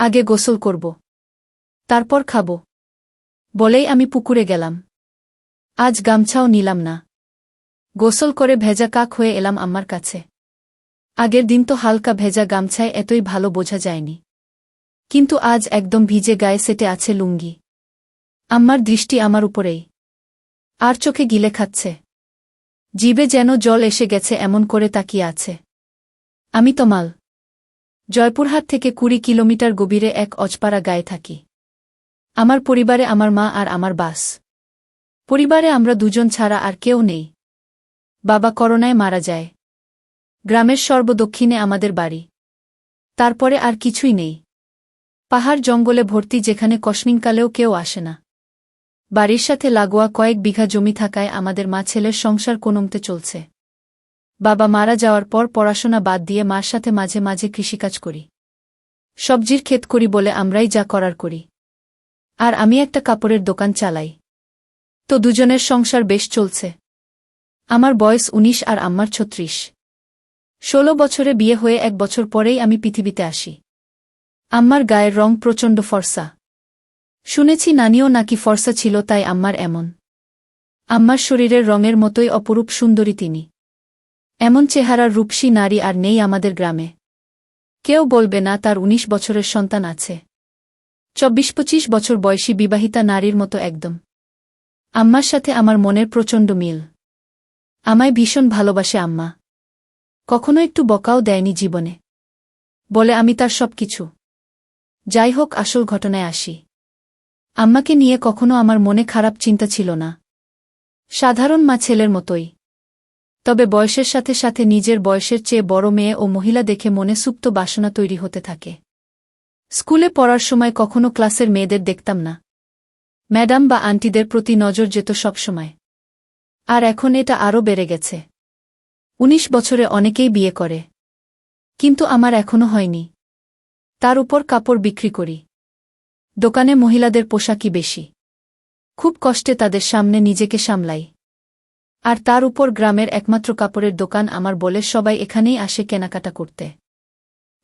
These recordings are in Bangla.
আগে গোসল করব, তারপর খাব বলেই আমি পুকুরে গেলাম। আজ গামছাও নিলাম না। গোসল করে ভেজা কাক হয়ে এলাম আম্মার কাছে। আগের দিন তো হালকা ভেজা গামছায় এতই ভালো বোঝা যায়নি, কিন্তু আজ একদম ভিজে গায়ে সেটে আছে লুঙ্গি। আম্মার দৃষ্টি আমার উপরেই, আর চোখে গিলে খাচ্ছে। জিভে যেন জল এসে গেছে এমন করে তাকিয়ে আছে। আমি তো মাল। জয়পুরহাট থেকে ২০ কিলোমিটার গভীরে এক অজপাড়া গায়ে থাকি। আমার পরিবারে আমার মা আর আমার বাস। পরিবারে আমরা দুজন ছাড়া আর কেউ নেই। বাবা করোনায় মারা যায়। গ্রামের সর্বদক্ষিণে আমাদের বাড়ি। তারপরে আর কিছুই নেই। পাহাড় জঙ্গলে ভর্তি, যেখানে কসমিনকালেও কেউ আসে না। বাড়ির সাথে লাগোয়া কয়েক বিঘা জমি থাকায় আমাদের মা ছেলের সংসার কোনোমতে চলছে। বাবা মারা যাওয়ার পর পড়াশোনা বাদ দিয়ে মার সাথে মাঝে মাঝে কৃষিকাজ করি। সবজির ক্ষেত করি বলে আমরাই যা করার করি। আর আমি একটা কাপড়ের দোকান চালাই। তো দুজনের সংসার বেশ চলছে। আমার বয়স ১৯ আর আম্মার ৩৬। ১৬ বছরে বিয়ে হয়ে ১ বছর পরেই আমি পৃথিবীতে আসি। আম্মার গায়ের রং প্রচণ্ড ফর্সা। শুনেছি নানিও নাকি ফর্সা ছিল, তাই আম্মার এমন। আম্মার শরীরের রঙের মতোই অপরূপ সুন্দরী তিনি। এমন চেহারার রূপসী নারী আর নেই আমাদের গ্রামে। কেউ বলবে না তার ১৯ বছরের সন্তান আছে। ২৪-২৫ বছর বয়সী বিবাহিতা নারীর মতো একদম। আম্মার সাথে আমার মনের প্রচণ্ড মিল। আমায় ভীষণ ভালোবাসে আম্মা। কখনো একটু বকাও দেয়নি জীবনে। বলে আমি তার সবকিছু। যাই হোক, আসল ঘটনায় আসি। আম্মাকে নিয়ে কখনো আমার মনে খারাপ চিন্তা ছিল না। সাধারণ মা ছেলের মতোই। তবে বয়সের সাথে সাথে নিজের বয়সের চেয়ে বড় মেয়ে ও মহিলা দেখে মনে সুপ্ত বাসনা তৈরি হতে থাকে। স্কুলে পড়ার সময় কখনো ক্লাসের মেয়েদের দেখতাম না। ম্যাডাম বা আন্টিদের প্রতি নজর যেত সবসময়। আর এখন এটা আরও বেড়ে গেছে। ১৯ বছরে অনেকেই বিয়ে করে, কিন্তু আমার এখনো হয়নি। তার উপর কাপড় বিক্রি করি। দোকানে মহিলাদের পোশাকই বেশি। খুব কষ্টে তাদের সামনে নিজেকে সামলাই। আর তার উপর গ্রামের একমাত্র কাপড়ের দোকান আমার বলে সবাই এখানেই আসে কেনাকাটা করতে।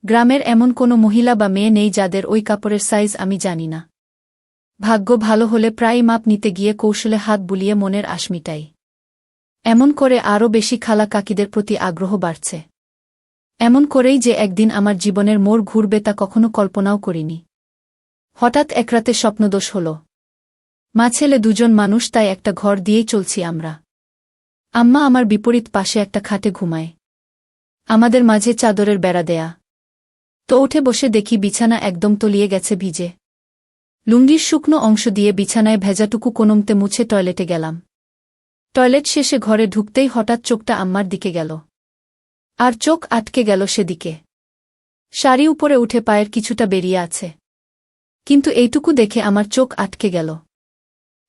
গ্রামের এমন কোনো মহিলা বা মেয়ে নেই যাদের ওই কাপড়ের সাইজ আমি জানি না। ভাগ্য ভালো হলে প্রায় মাপ নিতে গিয়ে কৌশলে হাত বুলিয়ে মনের আশ মিটাই। এমন করে আরও বেশি খালা কাকিদের প্রতি আগ্রহ বাড়ছে। এমন করেই যে একদিন আমার জীবনের মোড় ঘুরবে তা কখনো কল্পনাও করিনি। হঠাৎ একরাতে স্বপ্নদোষ হল। মা ছেলে দুজন মানুষ, তাই একটা ঘর দিয়েই চলছি আমরা। আম্মা আমার বিপরীত পাশে একটা খাটে ঘুমায়। আমাদের মাঝে চাদরের বেড়া দেয়া। তো উঠে বসে দেখি বিছানা একদম তলিয়ে গেছে ভিজে। লুঙ্গির শুকনো অংশ দিয়ে বিছানায় ভেজাটুকু কোনোমতে মুছে টয়লেটে গেলাম। টয়লেট শেষে ঘরে ঢুকতেই হঠাৎ চোখটা আম্মার দিকে গেল। আর চোখ আটকে গেল সেদিকে। শাড়ি উপরে উঠে পায়ের কিছুটা বেরিয়ে আছে। কিন্তু এইটুকু দেখে আমার চোখ আটকে গেল।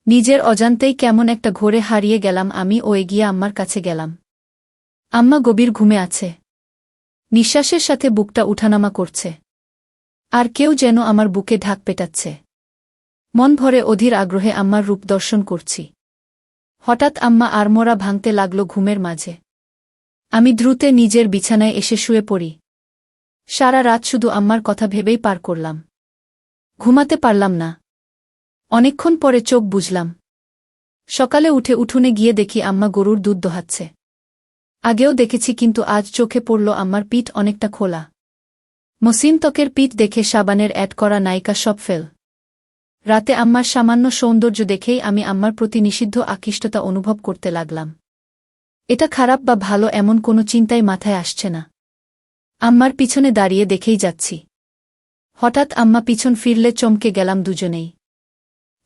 নিজের অজান্তেই কেমন একটা ঘোরে হারিয়ে গেলাম আমি ও এগিয়ে আম্মার কাছে গেলাম। আম্মা গভীর ঘুমে আছে। নিঃশ্বাসের সাথে বুকটা উঠানামা করছে। আর কেউ যেন আমার বুকে ঢাক পেটাচ্ছে। মন ভরে অধীর আগ্রহে আম্মার রূপ দর্শন করছি। হঠাৎ আম্মা আড়মোড়া ভাঙতে লাগল ঘুমের মাঝে। আমি দ্রুতে নিজের বিছানায় এসে শুয়ে পড়ি। সারা রাত শুধু আম্মার কথা ভেবেই পার করলাম। ঘুমাতে পারলাম না। অনেকক্ষণ পরে চোখ বুজলাম। সকালে উঠে উঠোনে গিয়ে দেখি আম্মা গরুর দুধ দোহাচ্ছে। আগেও দেখেছি, কিন্তু আজ চোখে পড়ল আম্মার পিঠ অনেকটা খোলা। মসৃণ ত্বকের পিঠ দেখে সাবানের অ্যাড করা নায়িকা সব ফেল। রাতে আম্মার সামান্য সৌন্দর্য দেখেই আমি আম্মার প্রতি নিষিদ্ধ আকৃষ্টতা অনুভব করতে লাগলাম। এটা খারাপ বা ভালো এমন কোনো চিন্তাই মাথায় আসছে না। আম্মার পিছনে দাঁড়িয়ে দেখেই যাচ্ছি। হঠাৎ আম্মা পিছন ফিরলে চমকে গেলাম দুজনেই।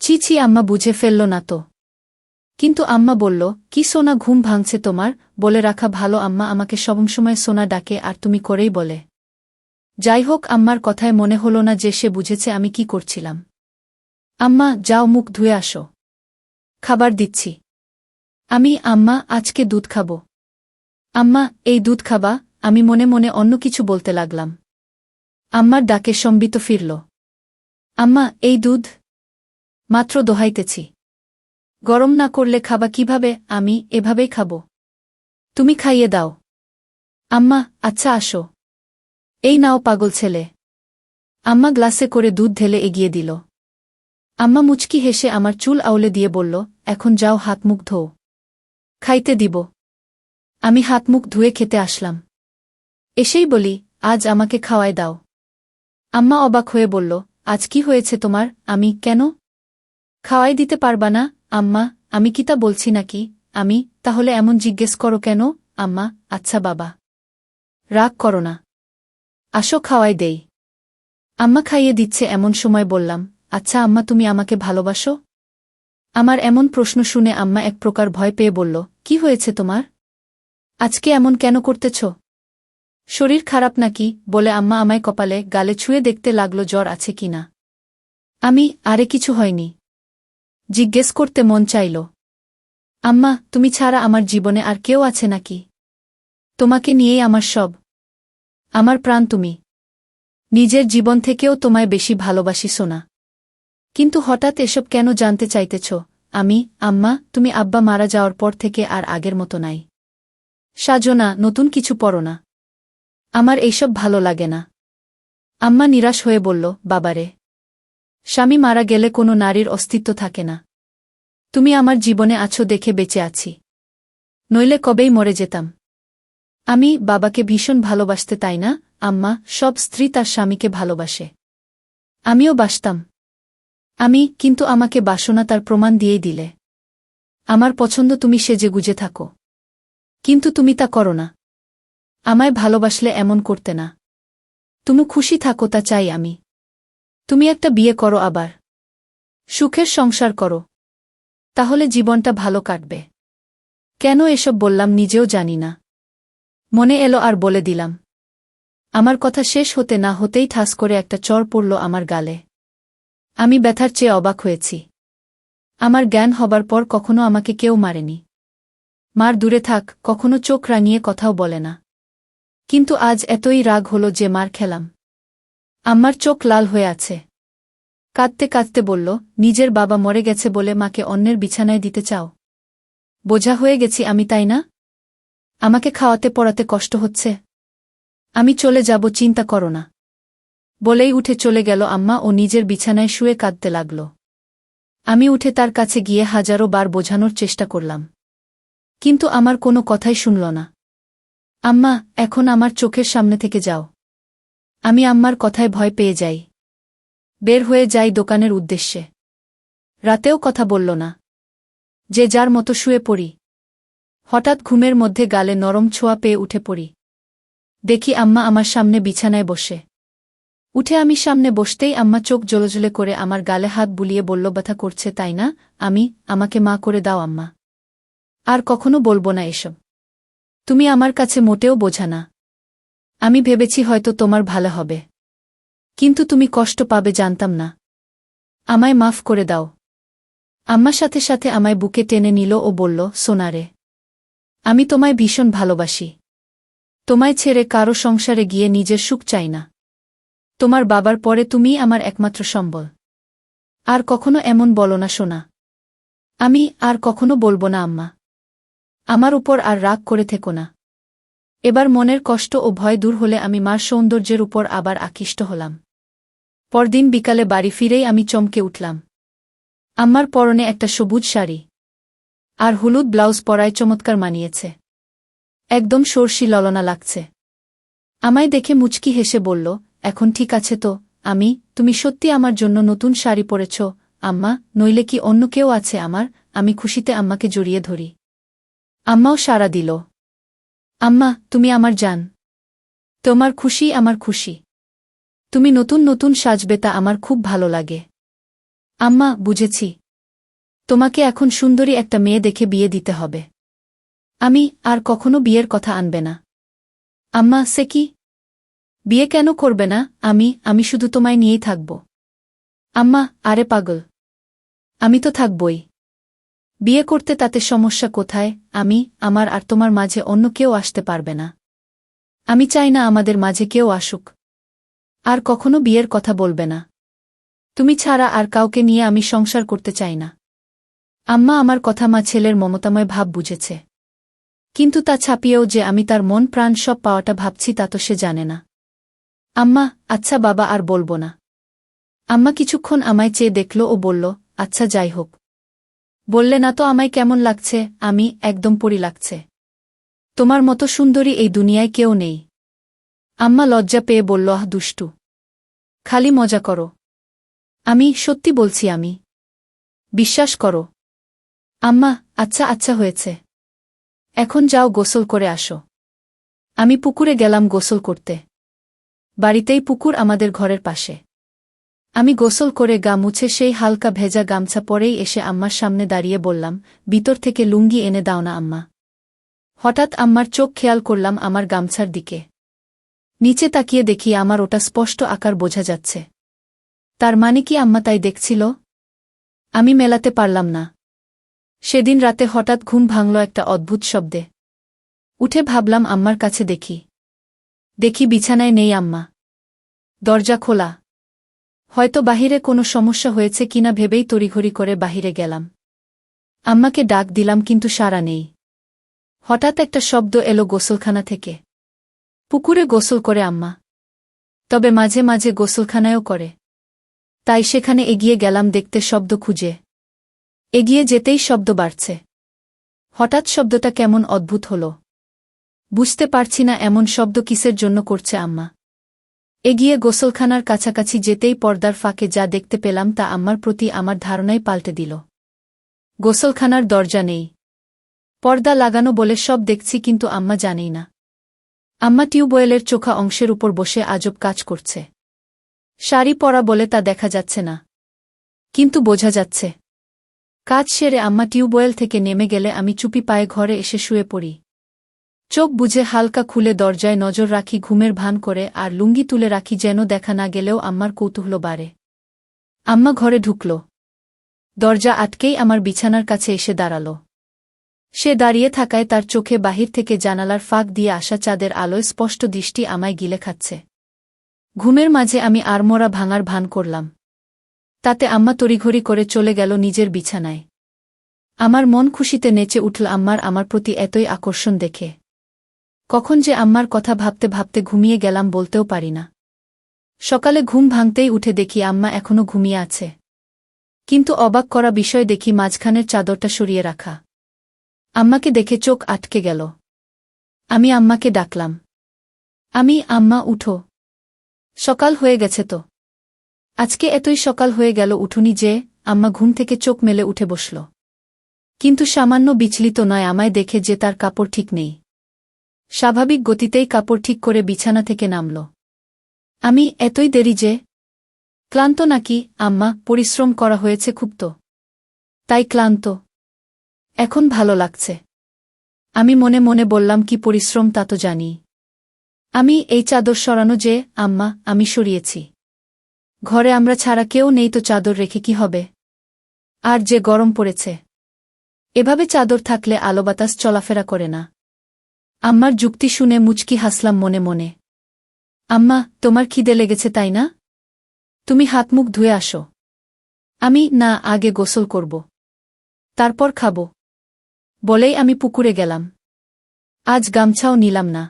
ছি ছি, আম্মা বুঝে ফেলল না তো? কিন্তু আম্মা বলল, কি সোনা, ঘুম ভাঙছে তোমার? বলে রাখা ভালো, আম্মা আমাকে সবসময় সোনা ডাকে আর তুমি করেই বলে। যাই হোক, আম্মার কথায় মনে হলো না যে সে বুঝেছে আমি কি করছিলাম। আম্মা, যাও মুখ ধুয়ে আসো। খাবার দিচ্ছি। আম্মা, আজকে দুধ খাব। আম্মা, এই দুধ খাবা? আমি মনে মনে অন্য কিছু বলতে লাগলাম। আম্মার ডাকে সম্বিত ফিরল। আম্মা, এই দুধ মাত্র দোহাইতেছি। গরম না করলে খাবা কিভাবে? আমি এভাবেই খাব। তুমি খাইয়ে দাও। আম্মা, আচ্ছা আসো। এই নাও পাগল ছেলে। আম্মা গ্লাসে করে দুধ ঢেলে এগিয়ে দিল। আম্মা মুচকি হেসে আমার চুল আউলে দিয়ে বলল, এখন যাও হাত মুখ ধোও। খাইতে দিব। আমি হাত মুখ ধুয়ে খেতে আসলাম। এসেই বলি, আজ আমাকে খাওয়ায় দাও। আম্মা অবাক হয়ে বলল, আজ কি হয়েছে তোমার? আমি কেন খাওয়াই দিতে পারবা না? আম্মা, আমি কি তা বলছি নাকি? আমি তাহলে এমন জিজ্ঞেস করো কেন? আম্মা, আচ্ছা বাবা, রাগ করো না, আসো খাওয়াই দেই। আম্মা খাইয়ে দিচ্ছে এমন সময় বললাম, আচ্ছা আম্মা, তুমি আমাকে ভালোবাসো? আমার এমন প্রশ্ন শুনে আম্মা এক প্রকার ভয় পেয়ে বলল, কি হয়েছে তোমার? আজকে এমন কেন করতেছ? শরীর খারাপ নাকি? বলে আম্মা আমায় কপালে গালে ছুঁয়ে দেখতে লাগল জ্বর আছে কিনা। আমি, আরে কিছু হয়নি, জিজ্ঞেস করতে মন চাইল। আম্মা, তুমি ছাড়া আমার জীবনে আর কেউ আছে নাকি? তোমাকে নিয়েই আমার সব, আমার প্রাণ তুমি। নিজের জীবন থেকেও তোমায় বেশি ভালোবাসি সোনা। কিন্তু হঠাৎ এসব কেন জানতে চাইতেছ? আমি, আম্মা, তুমি আব্বা মারা যাওয়ার পর থেকে আর আগের মতো নাই। সাজো না, নতুন কিছু পরো না। আমার এইসব ভালো লাগে না। আম্মা নিরাশ হয়ে বলল, বাবারে, স্বামী মারা গেলে কোনো নারীর অস্তিত্ব থাকে না। তুমি আমার জীবনে আছো দেখে বেঁচে আছি, নইলে কবেই মরে যেতাম। আমি বাবাকে ভীষণ ভালোবাসতে, তাই না আম্মা? সব স্ত্রী তার স্বামীকে ভালোবাসে, আমিও বাসতাম। আমি, কিন্তু আমাকে বাসনা তার প্রমাণ দিয়েই দিলে। আমার পছন্দ তুমি সেজেগুজে থাকো, কিন্তু তুমি তা করো না। আমায় ভালোবাসলে এমন করতে না। তুমি খুশি থাকো, তা চাই আমি। তুমি একটা বিয়ে করো, আবার সুখের সংসার করো, তাহলে জীবনটা ভালো কাটবে। কেন এসব বললাম নিজেও জানি না, মনে এলো আর বলে দিলাম। আমার কথা শেষ হতে না হতেই ঠাস করে একটা চড় পড়ল আমার গালে। আমি ব্যথার চেয়ে অবাক হয়েছি। আমার জ্ঞান হবার পর কখনো আমাকে কেউ মারেনি। মার দূরে থাক, কখনো চোখ রাঙিয়ে কথাও বলে না। কিন্তু আজ এতই রাগ হলো যে মার খেলাম। আম্মার চোখ লাল হয়ে আছে। কাঁদতে কাঁদতে বলল, নিজের বাবা মরে গেছে বলে মাকে অন্যের বিছানায় দিতে চাও? বোঝা হয়ে গেছি আমি, তাই না? আমাকে খাওয়াতে পড়াতে কষ্ট হচ্ছে। আমি চলে যাব, চিন্তা করো না। বলেই উঠে চলে গেল আম্মা ও নিজের বিছানায় শুয়ে কাঁদতে লাগল। আমি উঠে তার কাছে গিয়ে হাজারো বার বোঝানোর চেষ্টা করলাম, কিন্তু আমার কোনো কথাই শুনল না। আম্মা, এখন আমার চোখের সামনে থেকে যাও। আমি আম্মার কথায় ভয় পেয়ে যাই। বের হয়ে যাই দোকানের উদ্দেশ্যে। রাতেও কথা বলল না, যে যার মতো শুয়ে পড়ি। হঠাৎ ঘুমের মধ্যে গালে নরম ছোঁয়া পেয়ে উঠে পড়ি। দেখি আম্মা আমার সামনে বিছানায় বসে। উঠে আমি সামনে বসতেই আম্মা চোখ জ্বলজ্বলে করে আমার গালে হাত বুলিয়ে বলল, ব্যথা করছে তাই না? আমাকে মা করে দাও আম্মা। আর কখনো বলবো না এসব। তুমি আমার কাছে মোটেও বোঝা না। আমি ভেবেছি হয়তো তোমার ভালো হবে, কিন্তু তুমি কষ্ট পাবে জানতাম না। আমায় মাফ করে দাও। আম্মার সাথে সাথে আমায় বুকে টেনে নিল ও বলল, সোনারে, আমি তোমায় ভীষণ ভালোবাসি। তোমায় ছেড়ে কারো সংসারে গিয়ে নিজের সুখ চাই না। তোমার বাবার পরে তুমিই আমার একমাত্র সম্বল। আর কখনো এমন বলো না সোনা। আমি আর কখনো বলবো না আম্মা। আমার উপর আর রাগ করে থেকো না। এবার মনের কষ্ট ও ভয় দূর হলে আমি মার সৌন্দর্যের উপর আবার আকৃষ্ট হলাম। পরদিন বিকালে বাড়ি ফিরেই আমি চমকে উঠলাম। আম্মার পরনে একটা সবুজ শাড়ি আর হলুদ ব্লাউজ পরায় চমৎকার মানিয়েছে। একদম সরষি ললনা লাগছে। আমায় দেখে মুচকি হেসে বলল, এখন ঠিক আছে তো? তুমি সত্যি আমার জন্য নতুন শাড়ি পরেছ আম্মা? নইলে কি অন্য কেউ আছে আমার? আমি খুশিতে আম্মাকে জড়িয়ে ধরি। আম্মাও সাড়া দিল। আম্মা, তুমি আমার জান। তোমার খুশি আমার খুশি। তুমি নতুন নতুন সাজবে, তা আমার খুব ভালো লাগে। আম্মা, বুঝেছি। তোমাকে এখন সুন্দরী একটা মেয়ে দেখে বিয়ে দিতে হবে। আমি আর কখনো বিয়ের কথা আনবে না। আম্মা, সে কি? বিয়ে কেন করবে না? আমি শুধু তোমায় নিয়েই থাকব। আম্মা, আরে পাগল, আমি তো থাকবই। বিয়ে করতে তাতে সমস্যা কোথায়? আমার আর তোমার মাঝে অন্য কেউ আসতে পারবে না। আমি চাই না আমাদের মাঝে কেউ আসুক। আর কখনো বিয়ের কথা বলবে না। তুমি ছাড়া আর কাউকে নিয়ে আমি সংসার করতে চাই না। আম্মা আমার কথা মা ছেলের মমতাময় ভাব বুঝেছে। কিন্তু তা ছাপিয়েও যে আমি তার মন প্রাণ সব পাওয়াটা ভাবছি তা তো সে জানে না। আম্মা, আচ্ছা বাবা, আর বলবো না। আম্মা কিছুক্ষণ আমায় চেয়ে দেখল ও বলল, আচ্ছা যাই হোক। বললে না তো আমায় কেমন লাগছে? আমি একদম পরী লাগছে। তোমার মতো সুন্দরী এই দুনিয়ায় কেউ নেই। আম্মা লজ্জা পেয়ে বলল, আহ দুষ্টু, খালি মজা করো। আমি সত্যি বলছি, আমি। বিশ্বাস করো। আম্মা, আচ্ছা আচ্ছা হয়েছে। এখন যাও গোসল করে আসো। আমি পুকুরে গেলাম গোসল করতে। বাড়িতেই পুকুর আমাদের ঘরের পাশে। আমি গোসল করে গা মুছে সেই হালকা ভেজা গামছা পরেই এসে আম্মার সামনে দাঁড়িয়ে বললাম, ভিতর থেকে লুঙ্গি এনে দাও না আম্মা। হঠাৎ আম্মার চোখ খেয়াল করলাম আমার গামছার দিকে। নিচে তাকিয়ে দেখি আমার ওটা স্পষ্ট আকার বোঝা যাচ্ছে। তার মানে কি আম্মা তাই দেখছিল? আমি মেলাতে পারলাম না। সেদিন রাতে হঠাৎ ঘুম ভাঙল একটা অদ্ভুত শব্দে। উঠে ভাবলাম আম্মার কাছে দেখি। দেখি বিছানায় নেই আম্মা। দরজা খোলা। হয়তো বাহিরে কোনো সমস্যা হয়েছে কিনা ভেবেই তড়িঘড়ি করে বাহিরে গেলাম। আম্মাকে ডাক দিলাম কিন্তু সাড়া নেই। হঠাৎ একটা শব্দ এলো গোসলখানা থেকে। পুকুরে গোসল করে আম্মা। তবে মাঝে মাঝে গোসলখানায়ও করে। তাই সেখানে এগিয়ে গেলাম দেখতে শব্দ খুঁজে। এগিয়ে যেতেই শব্দ বাড়ছে। হঠাৎ শব্দটা কেমন অদ্ভুত হলো। বুঝতে পারছি না এমন শব্দ কিসের জন্য করছে আম্মা। এগিয়ে গোসলখানার কাছাকাছি যেতেই পর্দার ফাঁকে যা দেখতে পেলাম তা আম্মার প্রতি আমার ধারণাই পাল্টে দিল। গোসলখানার দরজা নেই। পর্দা লাগানো বলে সব দেখছি কিন্তু আম্মা জানেই না। আম্মা টিউবওয়েলের চোখা অংশের উপর বসে আজব কাজ করছে। শাড়ি পরা বলে তা দেখা যাচ্ছে না। কিন্তু বোঝা যাচ্ছে। কাজ সেরে আম্মা টিউবওয়েল থেকে নেমে গেলে আমি চুপি পায়ে ঘরে এসে শুয়ে পড়ি। চোখ বুজে হালকা খুলে দরজায় নজর রাখি ঘুমের ভান করে, আর লুঙ্গি তুলে রাখি যেন দেখা না গেলেও আম্মার কৌতূহল বাড়ে। আম্মা ঘরে ঢুকল। দরজা আটকেই আমার বিছানার কাছে এসে দাঁড়াল। সে দাঁড়িয়ে থাকায় তার চোখে বাহির থেকে জানালার ফাঁক দিয়ে আসা চাঁদের আলোয় স্পষ্ট দৃষ্টি আমায় গিলে খাচ্ছে। ঘুমের মাঝে আমি আড়মোড়া ভাঙার ভান করলাম। তাতে আম্মা তড়িঘড়ি করে চলে গেল নিজের বিছানায়। আমার মন খুশিতে নেচে উঠল আমার প্রতি এতই আকর্ষণ দেখে। কখন যে আম্মার কথা ভাবতে ভাবতে ঘুমিয়ে গেলাম বলতেও পারি না। সকালে ঘুম ভাঙতেই উঠে দেখি আম্মা এখনো ঘুমিয়ে আছে। কিন্তু অবাক করা বিষয় দেখি মাঝখানের চাদরটা সরিয়ে রাখা। আম্মাকে দেখে চোখ আটকে গেল। আমি আম্মাকে ডাকলাম। আম্মা উঠো। সকাল হয়ে গেছে তো। আজকে এতই সকাল হয়ে গেল উঠুনি যে? আম্মা ঘুম থেকে চোখ মেলে উঠে বসল। কিন্তু সামান্য বিচলিত নয় আমায় দেখে যে তার কাপড় ঠিক নেই। স্বাভাবিক গতিতেই কাপড় ঠিক করে বিছানা থেকে নামল। আমি এতই দেরি যে? ক্লান্ত নাকি আম্মা? পরিশ্রম করা হয়েছে খুব তো। তাই ক্লান্ত। এখন ভালো লাগছে। আমি মনে মনে বললাম, কি পরিশ্রম তা তো জানি। এই চাদর সরানো যে? আম্মা, আমি সরিয়েছি। ঘরে আমরা ছাড়া কেউ নেই তো চাদর রেখে কি হবে? আর যে গরম পড়েছে। এভাবে চাদর থাকলে আলো বাতাস চলাফেরা করে না। আম্মার যুক্তি শুনে মুচকি হাসলাম মনে মনে। আম্মা, তোমার খিদে লেগেছে তাই না? তুমি হাত মুখ ধুয়ে আসো। না, আগে গোসল করব। তারপর খাব। বলেই আমি পুকুরে গেলাম। আজ গামছাও নিলাম না।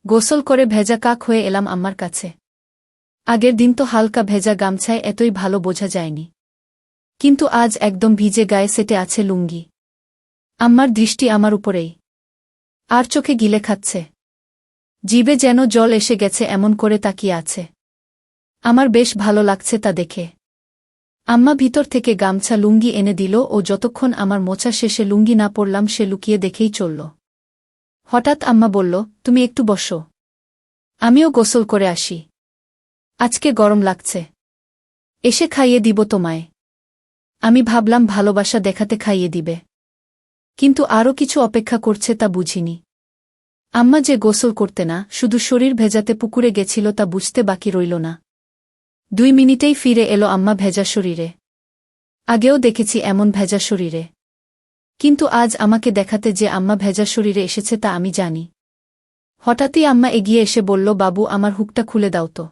গোসল করে ভেজা কাক হয়ে এলাম আম্মার কাছে। আগের দিন তো হালকা ভেজা গামছায় এতই ভালো বোঝা যায়নি। কিন্তু আজ একদম ভিজে গায়ে সেটে আছে লুঙ্গি। আম্মার দৃষ্টি আমার উপরেই। আর চোখে গিলে খাচ্ছে। জিভে যেন জল এসে গেছে এমন করে তাকিয়ে আছে। আমার বেশ ভালো লাগছে তা দেখে। আম্মা ভিতর থেকে গামছা লুঙ্গি এনে দিল ও যতক্ষণ আমার মোছা শেষে লুঙ্গি না পরলাম সে লুকিয়ে দেখেই চলল। হঠাৎ আম্মা বলল, তুমি একটু বসো। আমিও গোসল করে আসি। আজকে গরম লাগছে। এসে খাইয়ে দিব তোমায়। আমি ভাবলাম ভালোবাসা দেখাতে খাইয়ে দিবে। কিন্তু আরও কিছু অপেক্ষা করছে তা বুঝিনি। আম্মা যে গোসল করতে না, শুধু শরীর ভেজাতে পুকুরে গেছিল তা বুঝতে বাকি রইল না। 2 মিনিটেই ফিরে এলো আম্মা ভেজা শরীরে। আগেও দেখেছি এমন ভেজা শরীরে। কিন্তু আজ আমাকে দেখাতে যে আম্মা ভেজা শরীরে এসেছে তা আমি জানি। হঠাৎই আম্মা এগিয়ে এসে বলল, বাবু আমার হুকটা খুলে দাও তো।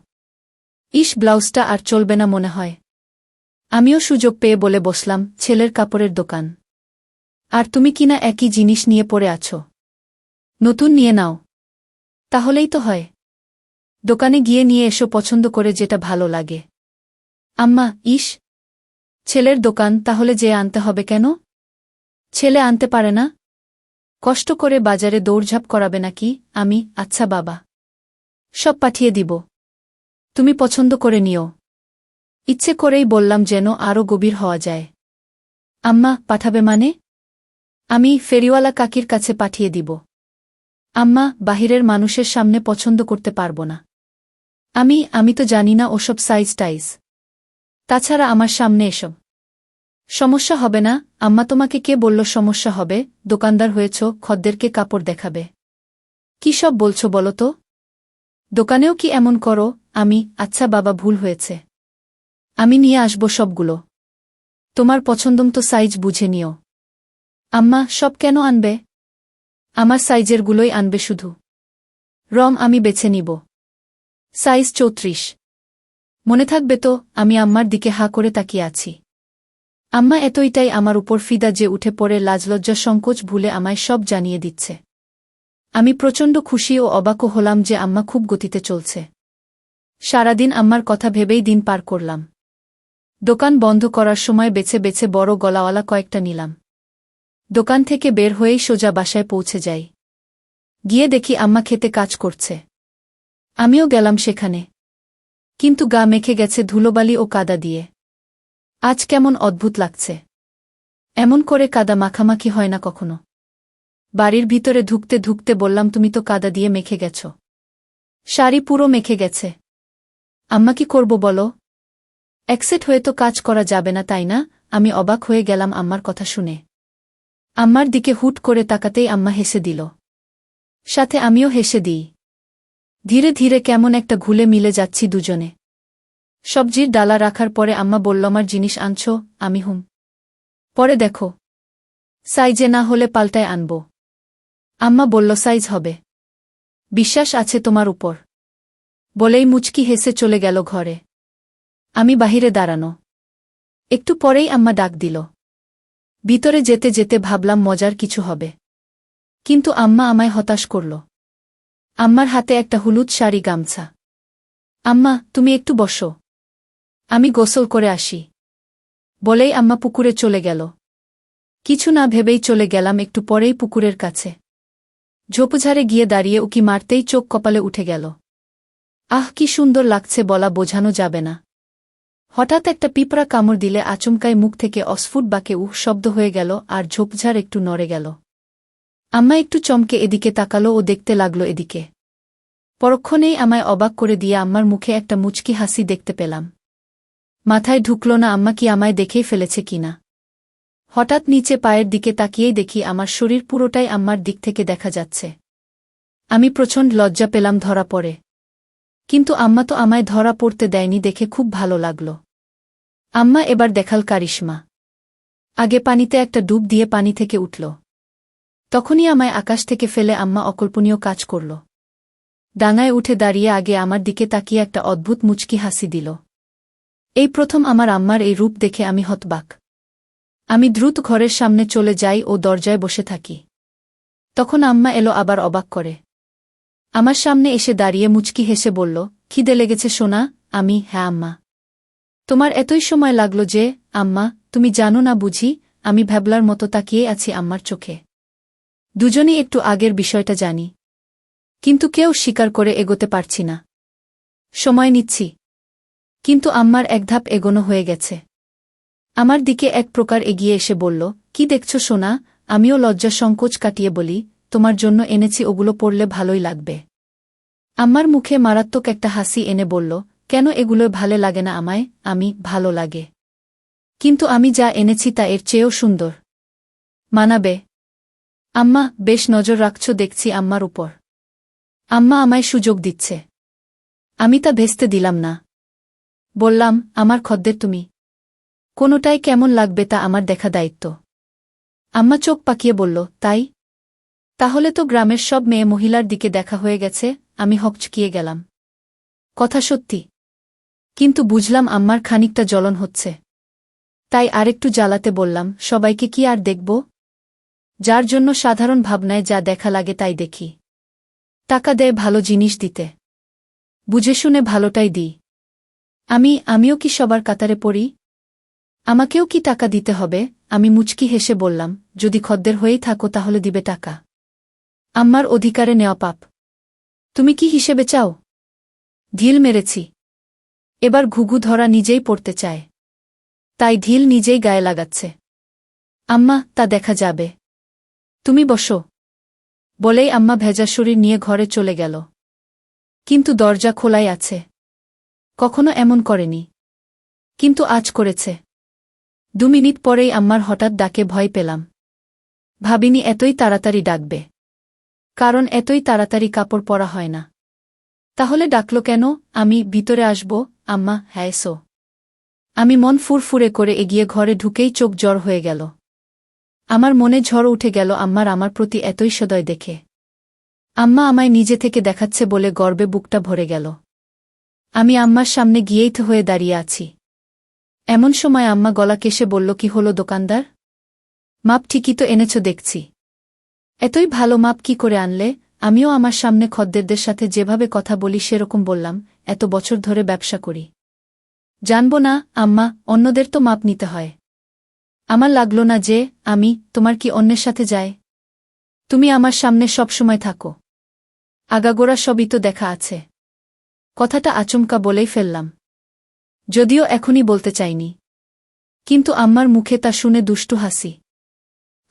ইস, ব্লাউজটা আর চলবে না মনে হয়। আমিও সুযোগ পেয়ে বলে বসলাম, ছেলের কাপড়ের দোকান। আর তুমি কিনা একই জিনিস নিয়ে পড়ে আছো। নতুন নিয়ে নাও। তাহলেই তো হয়। দোকানে গিয়ে নিয়ে এসো পছন্দ করে যেটা ভালো লাগে। আম্মা, ইস! ছেলের দোকান, তাহলে যেয়ে আনতে হবে কেন? ছেলে আনতে পারে না? কষ্ট করে বাজারে দৌড়ঝাঁপ করাবে নাকি? আমি, আচ্ছা বাবা। সব পাঠিয়ে দিব। তুমি পছন্দ করে নিও। ইচ্ছে করেই বললাম যেন আরও গভীর হওয়া যায়। আম্মা, পাঠাবে মানে? আমি ফেরিওয়ালা কাকির কাছে পাঠিয়ে দিব। আম্মা, বাহিরের মানুষের সামনে পছন্দ করতে পারব না। আমি তো জানি না ওসব সাইজ টাইজ। তাছাড়া আমার সামনে এসব সমস্যা হবে না। আম্মা, তোমাকে কে বলল সমস্যা হবে? দোকানদার হয়েছ, খদ্দেরকে কাপড় দেখাবে। কি সব বলছো বলো তো? দোকানেও কি এমন করো? আমি, আচ্ছা বাবা, ভুল হয়েছে। আমি নিয়ে আসব সবগুলো। তোমার পছন্দমতো সাইজ বুঝে নিও। আম্মা, সব কেন আনবে? আমার সাইজেরগুলোই আনবে শুধু। রং আমি বেছে নিব। সাইজ 34। মনে থাকবে তো? আমি আম্মার দিকে হা করে তাকিয়ে আছি। আম্মা এতইটাই আমার উপর ফিদা যে উঠে পড়ে লাজলজ্জা সংকোচ ভুলে আমায় সব জানিয়ে দিচ্ছে। আমি প্রচণ্ড খুশি ও অবাকও হলাম যে আম্মা খুব গতিতে চলছে। সারাদিন আম্মার কথা ভেবেই দিন পার করলাম। দোকান বন্ধ করার সময় বেছে বেছে বড় গলাওয়ালা কয়েকটা নিলাম। দোকান থেকে বের হয়েই সোজা বাসায় পৌঁছে যাই। গিয়ে দেখি আম্মা খেতে কাজ করছে। আমিও গেলাম সেখানে। কিন্তু গা মেখে গেছে ধুলোবালি ও কাদা দিয়ে। আজ কেমন অদ্ভুত লাগছে। এমন করে কাদা মাখামাখি হয় না কখনো। বাড়ির ভিতরে ঢুকতে ঢুকতে বললাম, তুমি তো কাদা দিয়ে মেখে গেছ। শাড়ি পুরো মেখে গেছে। আম্মা, কি করব বলো? একসেট হয়ে তো কাজ করা যাবে না, তাই না? আমি অবাক হয়ে গেলাম আম্মার কথা শুনে। আম্মার দিকে হুট করে তাকাতেই আম্মা হেসে দিল। সাথে আমিও হেসে দিই। ধীরে ধীরে কেমন একটা ঘুলে মিলে যাচ্ছি দুজনে। সবজির ডালা রাখার পরে আম্মা বলল, আমার জিনিস আনছ? আমি হুম। পরে দেখো, সাইজে না হলে পাল্টায় আনব। আম্মা বলল, সাইজ হবে। বিশ্বাস আছে তোমার উপর। বলেই মুচকি হেসে চলে গেল ঘরে। আমি বাহিরে দাঁড়ানো। একটু পরেই আম্মা ডাক দিল। ভিতরে যেতে যেতে ভাবলাম মজার কিছু হবে। কিন্তু আম্মা আমায় হতাশ করল। আম্মার হাতে একটা হলুদ শাড়ি গামছা। আম্মা, তুমি একটু বসো, আমি গোসল করে আসি। বলেই আম্মা পুকুরে চলে গেল। কিছু না ভেবেই চলে গেলাম একটু পরেই পুকুরের কাছে। ঝোপঝাড়ে গিয়ে দাঁড়িয়ে উকি মারতেই চোখ কপালে উঠে গেল। আহ, কি সুন্দর লাগছে, বলা বোঝানো যাবে না। হঠাৎ একটা পিঁপড়া কামড় দিলে আচমকাই মুখ থেকে অস্ফুট বাঁকে উহ শব্দ হয়ে গেল আর ঝোপঝাড় একটু নড়ে গেল। আম্মা একটু চমকে এদিকে তাকালো ও দেখতে লাগল এদিকে। পরক্ষণেই আমায় অবাক করে দিয়ে আম্মার মুখে একটা মুচকি হাসি দেখতে পেলাম। মাথায় ঢুকল না আম্মা কি আমায় দেখেই ফেলেছে কিনা। হঠাৎ নিচে পায়ের দিকে তাকিয়েই দেখি আমার শরীর পুরোটাই আম্মার দিক থেকে দেখা যাচ্ছে। আমি প্রচণ্ড লজ্জা পেলাম ধরা পড়ে। কিন্তু আম্মা তো আমায় ধরা পড়তে দেয়নি দেখে খুব ভালো লাগল। আম্মা এবার দেখাল কারিশমা। আগে পানিতে একটা ডুব দিয়ে পানি থেকে উঠল। তখনই আমায় আকাশ থেকে ফেলে আম্মা অকল্পনীয় কাজ করল। ডাঙায় উঠে দাঁড়িয়ে আগে আমার দিকে তাকিয়ে একটা অদ্ভুত মুচকি হাসি দিল। এই প্রথম আমার আম্মার এই রূপ দেখে আমি হতবাক। আমি দ্রুত ঘরের সামনে চলে যাই ও দরজায় বসে থাকি। তখন আম্মা এলো আবার অবাক করে। আমার সামনে এসে দাঁড়িয়ে মুচকি হেসে বলল, খিদে লেগেছে সোনা? আমি, হ্যাঁ আম্মা। তোমার এতই সময় লাগল যে? আম্মা, তুমি জানো না বুঝি? আমি ভ্যাবলার মতো তাকিয়ে আছি আম্মার চোখে। দুজনেই একটু আগের বিষয়টা জানি, কিন্তু কেউ স্বীকার করে এগোতে পারছি না। সময় নিচ্ছি, কিন্তু আম্মার এক ধাপ এগোনো হয়ে গেছে। আমার দিকে এক প্রকার এগিয়ে এসে বলল, কি দেখছ সোনা? আমিও লজ্জা সংকোচ কাটিয়ে বলি, তোমার জন্য এনেছি, ওগুলো পড়লে ভালোই লাগবে। আম্মার মুখে মারাত্মক একটা হাসি এনে বলল, কেন এগুলোই ভালো লাগে না আমায়? আমি, ভালো লাগে, কিন্তু আমি যা এনেছি তা এর চেয়েও সুন্দর। মানাবে? আম্মা, বেশ নজর রাখছ দেখছি আম্মার উপর। আম্মা আমায় সুযোগ দিচ্ছে। আমি তা ভেস্তে দিলাম না। বললাম, আমার খদ্দের তুমি। কোনোটাই কেমন লাগবে তা আমার দেখা দায়িত্ব। আম্মা চোখ পাকিয়ে বলল, তাই? তাহলে তো গ্রামের সব মেয়ে মহিলার দিকে দেখা হয়ে গেছে। আমি হকচকিয়ে গেলাম। কথা সত্যি, কিন্তু বুঝলাম আম্মার খানিকটা জ্বলন হচ্ছে। তাই আরেকটু জ্বালাতে বললাম, সবাইকে কি আর দেখব? যার জন্য সাধারণ ভাবনায় যা দেখা লাগে তাই দেখি। টাকা দেয় ভালো জিনিস দিতে। বুঝে শুনে ভালোটাই দিই। আমিও কি সবার কাতারে পড়ি? আমাকেও কি টাকা দিতে হবে? আমি মুচকি হেসে বললাম, যদি খদ্দের হয়েই থাকো তাহলে দিবে টাকা। আম্মার অধিকারে নেওয়া পাপ। তুমি কি হিসেবে চাও? ঢিল মেরেছি। এবার ঘুঘু ধরা নিজেই পড়তে চায়। তাই ঢিল নিজেই গায়ে লাগাচ্ছে। আম্মা, তা দেখা যাবে। তুমি বসো। বলেই আম্মা ভেজা শরীর নিয়ে ঘরে চলে গেল। কিন্তু দরজা খোলাই আছে। কখনো এমন করেনি। কিন্তু আজ করেছে। 2 মিনিট পরেই আম্মার হঠাৎ ডাকে ভয় পেলাম। ভাবিনি এতই তাড়াতাড়ি ডাকবে। কারণ এতই তাড়াতাড়ি কাপড় পরা হয় না। তাহলে ডাকল কেন? আমি ভিতরে আসব? আম্মা, হ্যাঁ এসো। আমি মন ফুরফুরে করে এগিয়ে ঘরে ঢুকেই চোখ জ্বর হয়ে গেল। আমার মনে ঝড় উঠে গেল আম্মার আমার প্রতি এতই সদয় দেখে। আম্মা আমায় নিজে থেকে দেখাচ্ছে বলে গর্বে বুকটা ভরে গেল। আমি আম্মার সামনে গিয়েই তো হয়ে দাঁড়িয়ে আছি। এমন সময় আম্মা গলা কেশে বলল, কি হলো দোকানদার? মাপ ঠিকই তো এনেছ দেখছি। এতই ভালো মাপ কি করে আনলে? আমিও আমার সামনে খদ্দেরদের সাথে যেভাবে কথা বলি সেরকম বললাম, এত বছর ধরে ব্যবসা করি। জানব না আম্মা, অন্যদের তো মাপ নিতে হয়। আমার লাগল না যে তোমার কি অন্যের সাথে যায়? তুমি আমার সামনে সব সময় থাকো। আগাগোড়া সবই তো দেখা আছে। কথাটা আচমকা বলেই ফেললাম। যদিও এখনই বলতে চাইনি। কিন্তু আম্মার মুখে তা শুনে দুষ্টু হাসি।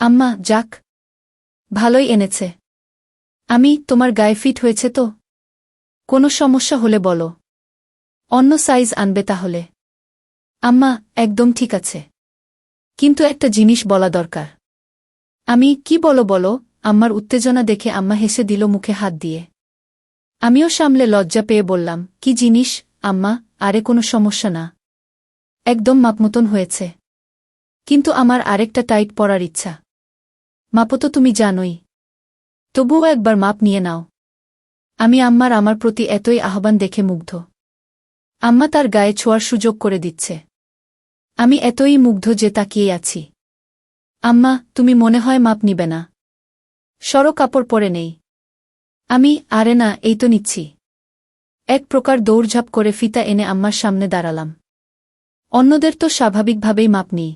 আম্মা, যাক, ভালোই এনেছে। তোমার গায়ে ফিট হয়েছে তো? কোনো সমস্যা হলে বলো। অন্য সাইজ আনবে তাহলে। আম্মা, একদম ঠিক আছে। কিন্তু একটা জিনিস বলা দরকার। কি বলো? আম্মার উত্তেজনা দেখে আম্মা হেসে দিল মুখে হাত দিয়ে। আমিও সামলে লজ্জা পেয়ে বললাম, কি জিনিস আম্মা? আরে কোনো সমস্যা না। একদম মাপমতন হয়েছে। কিন্তু আমার আরেকটা টাইট পরার ইচ্ছা। মাপো তো তুমি জানোই। তবুও একবার মাপ নিয়ে নাও। আম্মার আমার প্রতি এতই আহ্বান দেখে মুগ্ধ। আম্মা তার গায়ে ছোঁয়ার সুযোগ করে দিচ্ছে। আমি এতই মুগ্ধ যে তাকিয়েই আছি। আম্মা, তুমি মনে হয় মাপ নিবে না? সরো, কাপড় পরে নেই। আরে না, এই তো নিচ্ছি। এক প্রকার দৌড়ঝাঁপ করে ফিতা এনে আম্মার সামনে দাঁড়ালাম। অন্যদের তো স্বাভাবিকভাবেই মাপ নিই।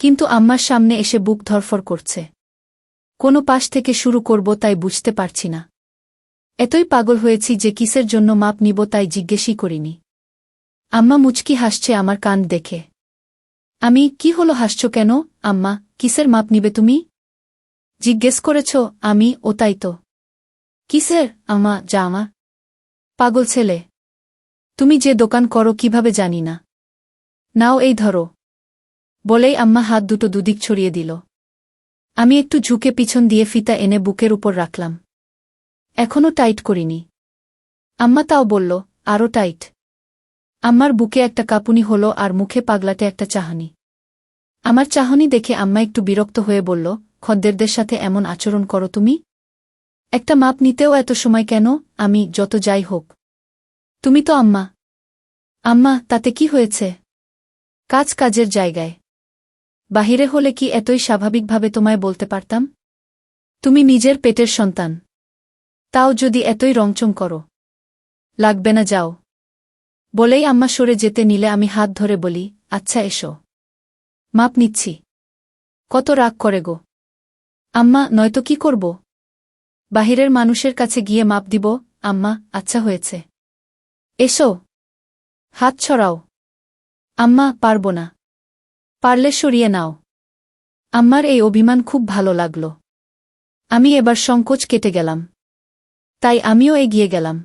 কিন্তু আম্মার সামনে এসে বুক ধরফর করছে। কোনো পাশ থেকে শুরু করব তাই বুঝতে পারছি না। এতই পাগল হয়েছি যে কিসের জন্য মাপ নিব তাই জিজ্ঞেসই করিনি। আম্মা মুচকি হাসছে আমার কান দেখে। কি হলো, হাসছ কেন? আম্মা, কিসের মাপ নিবে তুমি? জিজ্ঞেস করেছ? ও তাই তো। কিসের? আম্মা, জামা। পাগল ছেলে। তুমি যে দোকান করো কিভাবে জানি না। নাও এই ধরো। বলেই আম্মা হাত দুটো দুদিক ছড়িয়ে দিল। আমি একটু ঝুঁকে পিছন দিয়ে ফিতা এনে বুকের উপর রাখলাম। এখনও টাইট করিনি। আম্মা তাও বলল, আরও টাইট। আম্মার বুকে একটা কাঁপুনি হলো আর মুখে পাগলাটে একটা চাহনি। আমার চাহনি দেখে আম্মা একটু বিরক্ত হয়ে বলল, খদ্দেরদের সাথে এমন আচরণ করো তুমি? একটা মাপ নিতেও এত সময় কেন? যত যাই হোক, তুমি তো আম্মা। আম্মা, তাতে কি হয়েছে? কাজ কাজের জায়গায়। বাহিরে হলে কি এতই স্বাভাবিকভাবে তোমায় বলতে পারতাম? তুমি নিজের পেটের সন্তান। তাও যদি এতই রংচং করো। লাগবে না, যাও। বলেই আম্মা সরে যেতে নিলে আমি হাত ধরে বলি, আচ্ছা এসো। মাপ নিচ্ছি। কত রাগ করে গো। আম্মা, নয়তো কি করব? বাহিরের মানুষের কাছে গিয়ে মাপ দিব? আম্মা, আচ্ছা হয়েছে। এসো। হাত ছড়াও। আম্মা, পারব না। পারলে সরিয়ে নাও। আম্মার এই অভিমান খুব ভালো লাগল। এবার সংকোচ কেটে গেলাম। তাই আমিও এগিয়ে গেলাম।